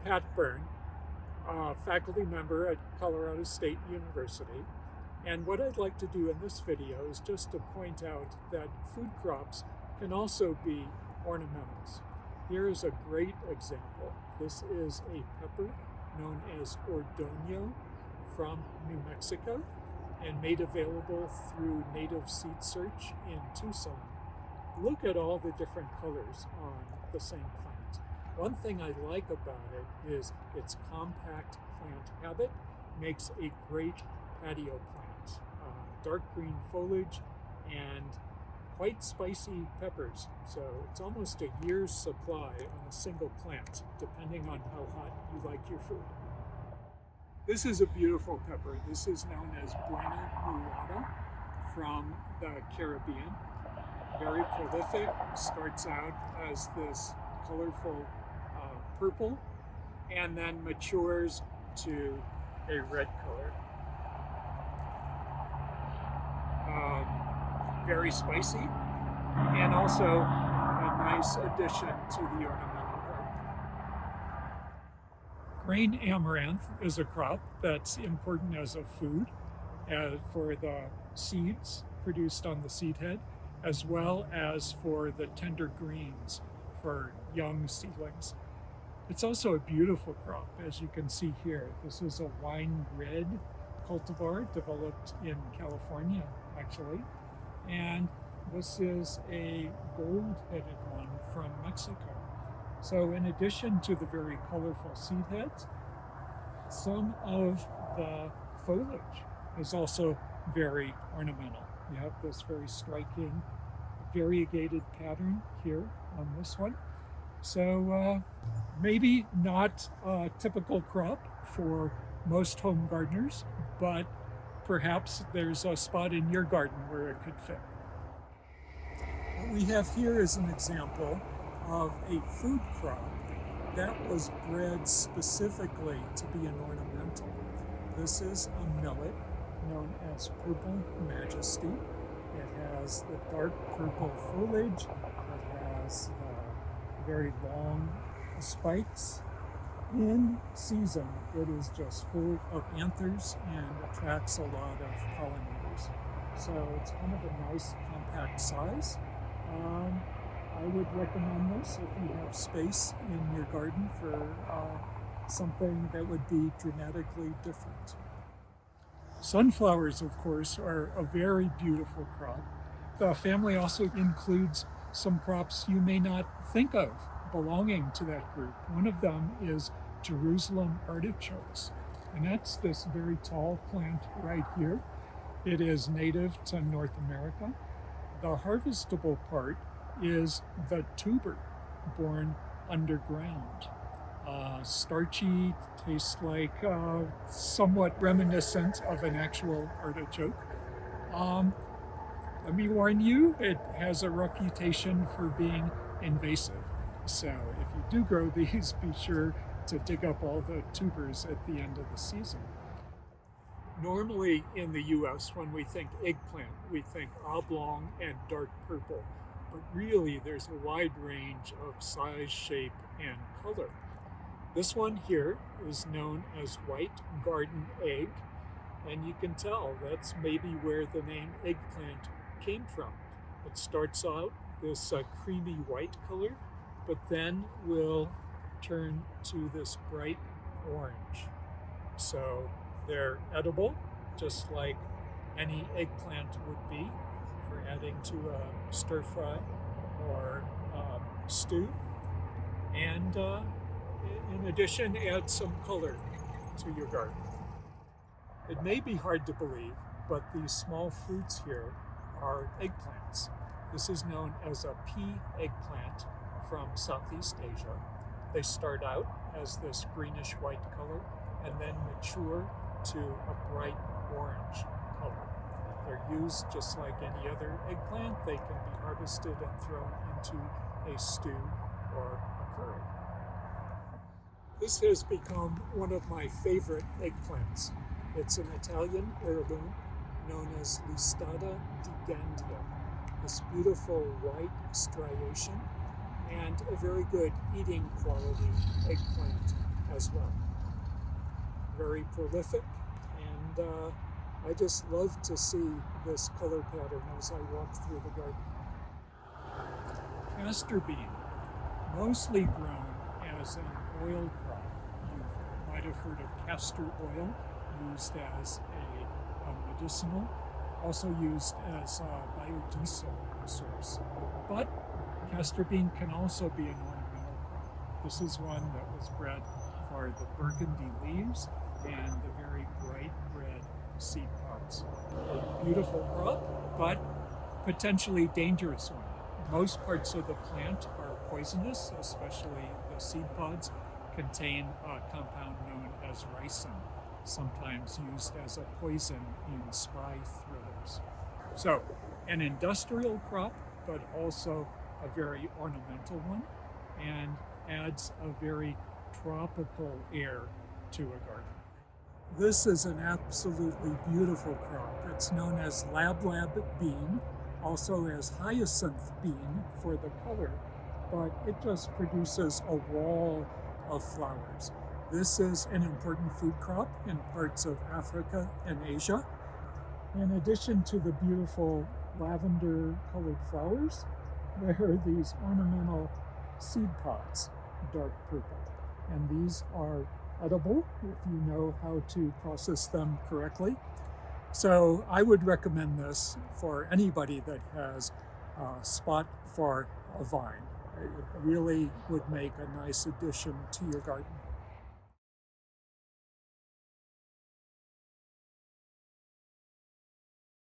Pat Byrne, a faculty member at Colorado State University. And what I'd like to do in this video is just to point out that food crops can also be ornamentals. Here is a great example. This is a pepper known as Ordoño from New Mexico and made available through Native Seed Search in Tucson. Look at all the different colors on the same plant. One thing I like about it is its compact plant habit makes a great patio plant. Dark green foliage and quite spicy peppers. So it's almost a year's supply on a single plant, depending on how hot you like your food. This is a beautiful pepper. This is known as Buena Mulata from the Caribbean. Very prolific, starts out as this colorful purple and then matures to a red color. Very spicy and also a nice addition to the ornamental garden. Grain amaranth is a crop that's important as a food for the seeds produced on the seed head, as well as for the tender greens for young seedlings. It's also a beautiful crop, as you can see here. This is a wine red cultivar developed in California, actually. And this is a gold-headed one from Mexico. So in addition to the very colorful seed heads, some of the foliage is also very ornamental. You have this very striking variegated pattern here on this one. So maybe not a typical crop for most home gardeners, but perhaps there's a spot in your garden where it could fit. What we have here is an example of a food crop that was bred specifically to be an ornamental. This is a millet known as Purple Majesty. It has the dark purple foliage. It has very long spikes. In season, it is just full of anthers and attracts a lot of pollinators. So it's kind of a nice compact size. I would recommend this if you have space in your garden for something that would be dramatically different. Sunflowers, of course, are a very beautiful crop. The family also includes some crops you may not think of belonging to that group. One of them is Jerusalem artichokes, and that's this very tall plant right here. It is native to North America. The harvestable part is the tuber born underground. Starchy, tastes like somewhat reminiscent of an actual artichoke. Let me warn you, it has a reputation for being invasive. So if you do grow these, be sure to dig up all the tubers at the end of the season. Normally in the US, when we think eggplant, we think oblong and dark purple, but really there's a wide range of size, shape, and color. This one here is known as white garden egg, and you can tell that's maybe where the name eggplant came from. It starts out this creamy white color, but then will turn to this bright orange. So they're edible, just like any eggplant would be for adding to a stir fry or stew. And in addition, add some color to your garden. It may be hard to believe, but these small fruits here are eggplants. This is known as a pea eggplant from Southeast Asia. They start out as this greenish white color and then mature to a bright orange color. They're used just like any other eggplant. They can be harvested and thrown into a stew or a curry. This has become one of my favorite eggplants. It's an Italian heirloom known as Listata di Gandia. This beautiful white striation and a very good eating quality eggplant as well. Very prolific, and I just love to see this color pattern as I walk through the garden. Castor bean, mostly grown as an oil crop. You might have heard of castor oil, used as a medicinal, also used as a biodiesel source. But castor bean can also be an ornamental crop. This is one that was bred for the burgundy leaves and the very bright red seed pods. A beautiful crop, but potentially dangerous one. Most parts of the plant are poisonous, especially the seed pods contain a compound known as ricin, sometimes used as a poison in spy thrillers. So, an industrial crop, but also a very ornamental one, and adds a very tropical air to a garden. This is an absolutely beautiful crop. It's known as Lab bean, also as hyacinth bean for the color, but it just produces a wall of flowers. This is an important food crop in parts of Africa and Asia. In addition to the beautiful lavender-colored flowers, there are these ornamental seed pods, dark purple. And these are edible if you know how to process them correctly. So I would recommend this for anybody that has a spot for a vine. It really would make a nice addition to your garden.